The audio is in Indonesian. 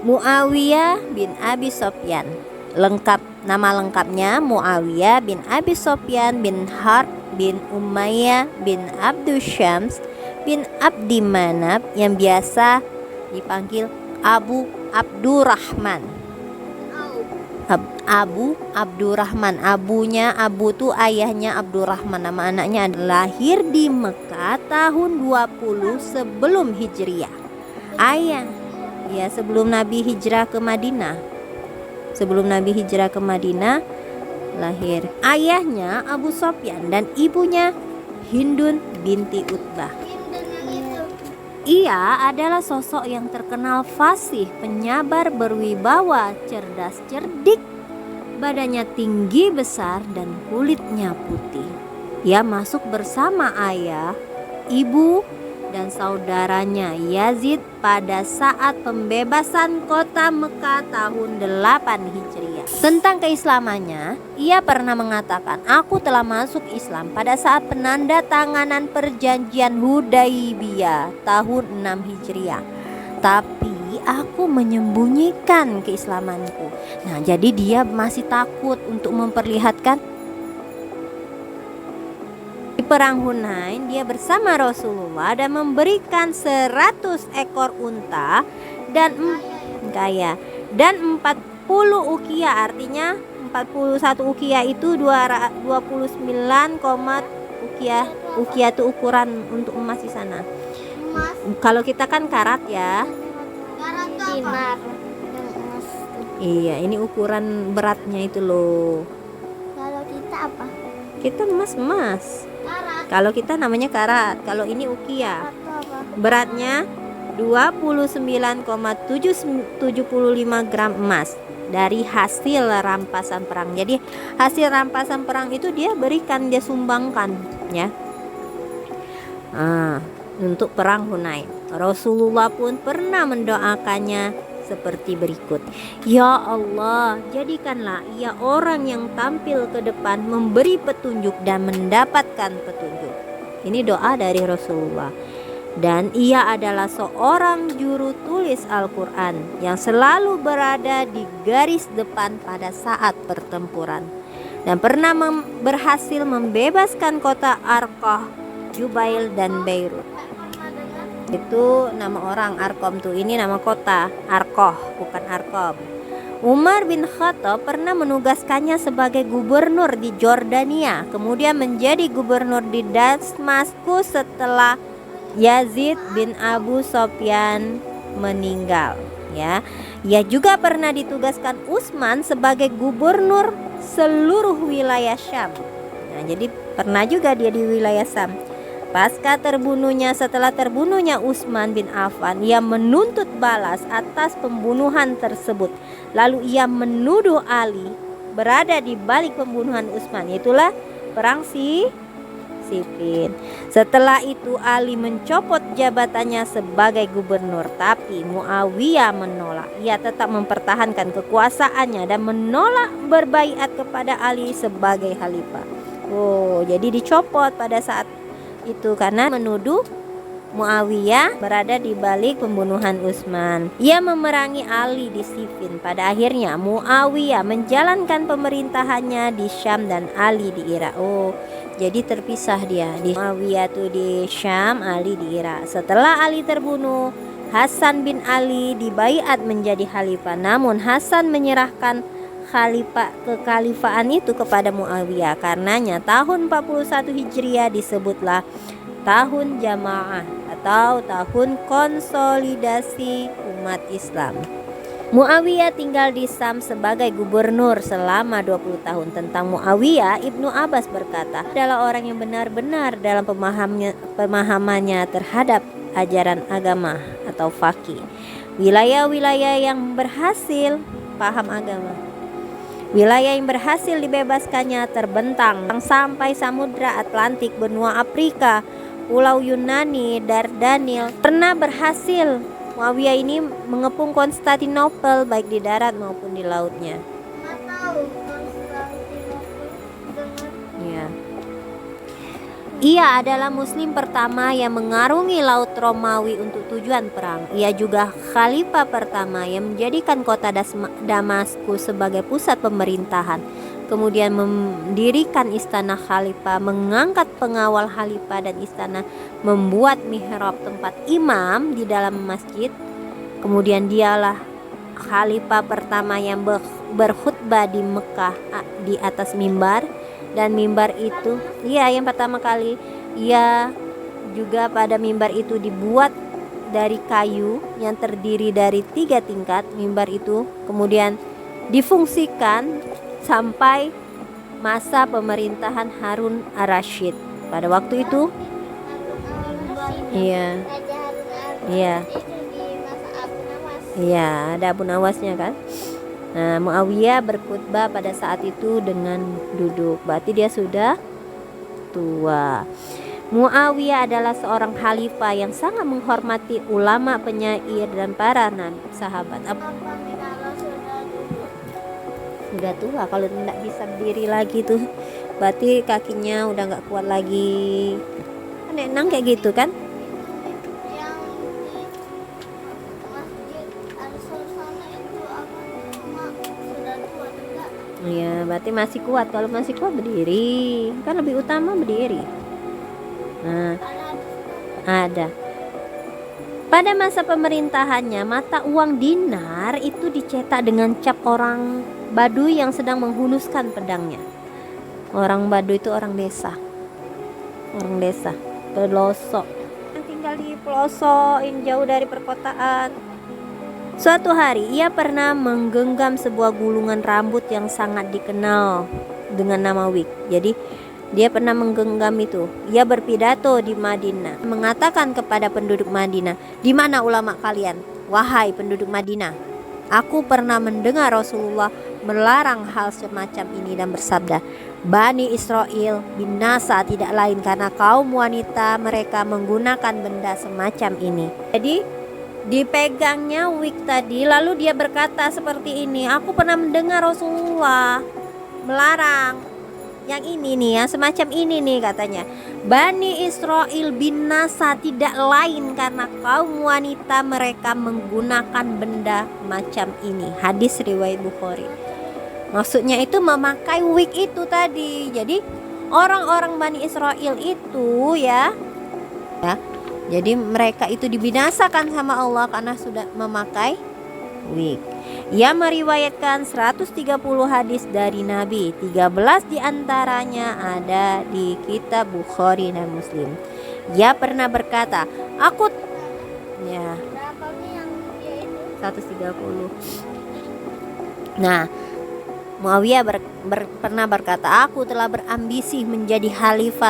Muawiyah bin Abi Sofyan. Nama lengkapnya Muawiyah bin Abi Sofyan bin Harb bin Umayyah bin Abdus Syams bin Abdi Manaf, yang biasa dipanggil Abu Abdurrahman. Abu Abdurrahman, abunya Abu tuh ayahnya Abdurrahman, nama anaknya. Lahir di Mekah tahun 20 sebelum Hijriah. Sebelum Nabi hijrah ke Madinah. Sebelum Nabi hijrah ke Madinah lahir. Ayahnya Abu Sofyan dan ibunya Hindun binti Utbah. Ia adalah sosok yang terkenal fasih, penyabar, berwibawa, cerdas cerdik, badannya tinggi besar dan kulitnya putih. Ia masuk bersama ayah, ibu, dan saudaranya Yazid pada saat pembebasan kota Mekah tahun 8 Hijriah. Tentang keislamannya, ia pernah mengatakan, "Aku telah masuk Islam pada saat penandatanganan perjanjian Hudaibiyah tahun 6 Hijriah. Tapi aku menyembunyikan keislamanku." Nah, jadi dia masih takut untuk memperlihatkan. Di perang Hunain dia bersama Rasulullah dan memberikan 100 ekor unta dan 40 ukiah, artinya 41 ukiah itu 29, ukiah itu ukuran untuk emas di sana. Kalau kita kan karat ya. Dinar. Iya, ini ukuran beratnya itu loh. Kalau kita apa? Kita emas. Karat. Kalau kita namanya karat, kalau ini ukiah. Atau apa? Beratnya 29,75 gram emas dari hasil rampasan perang. Jadi hasil rampasan perang itu dia sumbangkan ya. Untuk perang Hunain. Rasulullah pun pernah mendoakannya seperti berikut. Ya Allah, jadikanlah ia orang yang tampil ke depan, memberi petunjuk dan mendapatkan petunjuk. Ini doa dari Rasulullah. Dan ia adalah seorang juru tulis Al-Quran yang selalu berada di garis depan pada saat pertempuran, dan pernah berhasil membebaskan kota Arqah, Jubail, dan Beirut. Itu nama orang. Arqam tuh, ini nama kota Arqah, bukan Arqam. Umar bin Khattab pernah menugaskannya sebagai gubernur di Jordania, kemudian menjadi gubernur di Damaskus setelah Yazid bin Abu Sofyan meninggal ya. Ia juga pernah ditugaskan Utsman sebagai gubernur seluruh wilayah Syam. Nah, jadi pernah juga dia di wilayah Syam. Setelah terbunuhnya Utsman bin Affan, ia menuntut balas atas pembunuhan tersebut. Lalu ia menuduh Ali berada di balik pembunuhan Utsman. Itulah perang Siffin. Setelah itu Ali mencopot jabatannya sebagai gubernur, tapi Muawiyah menolak. Ia tetap mempertahankan kekuasaannya dan menolak berbaiat kepada Ali sebagai khalifah. Jadi dicopot pada saat itu karena menuduh Muawiyah berada di balik pembunuhan Utsman. Ia memerangi Ali di Siffin. Pada akhirnya Muawiyah menjalankan pemerintahannya di Syam dan Ali di Irak. Jadi terpisah dia. Di Muawiyah tuh di Syam, Ali di Irak. Setelah Ali terbunuh, Hasan bin Ali dibaiat menjadi khalifah. Namun Hasan menyerahkan kekhalifahan itu kepada Muawiyah. Karenanya tahun 41 Hijriah disebutlah tahun Jamaah atau tahun konsolidasi umat Islam. Muawiyah tinggal di Syam sebagai gubernur selama 20 tahun. Tentang Muawiyah, Ibnu Abbas berkata, adalah orang yang benar-benar dalam pemahamannya terhadap ajaran agama atau faqih. Wilayah-wilayah yang berhasil paham agama. Wilayah yang berhasil dibebaskannya terbentang sampai Samudra Atlantik, benua Afrika, Pulau Yunani, Dardanil. Pernah berhasil Muawiyah ini mengepung Konstantinopel baik di darat maupun di lautnya. Ia adalah muslim pertama yang mengarungi laut Romawi untuk tujuan perang. Ia juga khalifah pertama yang menjadikan kota Damaskus sebagai pusat pemerintahan. Kemudian mendirikan istana khalifah, mengangkat pengawal khalifah dan istana, membuat mihrab tempat imam di dalam masjid. Kemudian dialah khalifah pertama yang berkhutbah di Mekah di atas mimbar. Dan mimbar itu, yang pertama kali, juga pada mimbar itu dibuat dari kayu yang terdiri dari 3 tingkat. Mimbar itu kemudian difungsikan sampai masa pemerintahan Harun ar-Rasyid. Pada waktu itu, iya, ada Abu Nawasnya kan. Nah, Muawiyah berkhutbah pada saat itu dengan duduk. Berarti dia sudah tua. Muawiyah adalah seorang khalifah yang sangat menghormati ulama, penyair dan para sahabat. Sudah tua, kalau tidak bisa berdiri lagi tuh, berarti kakinya udah nggak kuat lagi. Kan enak kayak gitu kan? Iya, berarti masih kuat. Kalau masih kuat berdiri, kan lebih utama berdiri. Nah, ada. Pada masa pemerintahannya, mata uang dinar itu dicetak dengan cap orang Baduy yang sedang menghuluskan pedangnya. Orang Baduy itu orang desa, pelosok, yang tinggal di pelosok yang jauh dari perkotaan. Suatu hari ia pernah menggenggam sebuah gulungan rambut yang sangat dikenal dengan nama wig. Jadi dia pernah menggenggam itu. Ia berpidato di Madinah, mengatakan kepada penduduk Madinah, "Di mana ulama kalian? Wahai penduduk Madinah, aku pernah mendengar Rasulullah melarang hal semacam ini dan bersabda, Bani Israel binasa tidak lain karena kaum wanita mereka menggunakan benda semacam ini." Jadi dipegangnya wig tadi, lalu dia berkata seperti ini, "Aku pernah mendengar Rasulullah melarang yang ini nih, yang semacam ini nih," katanya. "Bani Israel binasa tidak lain karena kaum wanita mereka menggunakan benda macam ini." Hadis riwayat Bukhari. Maksudnya itu memakai wig itu tadi. Jadi orang-orang Bani Israel itu ya, jadi mereka itu dibinasakan sama Allah karena sudah memakai wig. Ia meriwayatkan 130 hadis dari Nabi. 13 diantaranya ada di kitab Bukhari dan Muslim. Ia pernah berkata, "Aku..." Ya, 130. Nah, Muawiyah pernah berkata, "Aku telah berambisi menjadi khalifah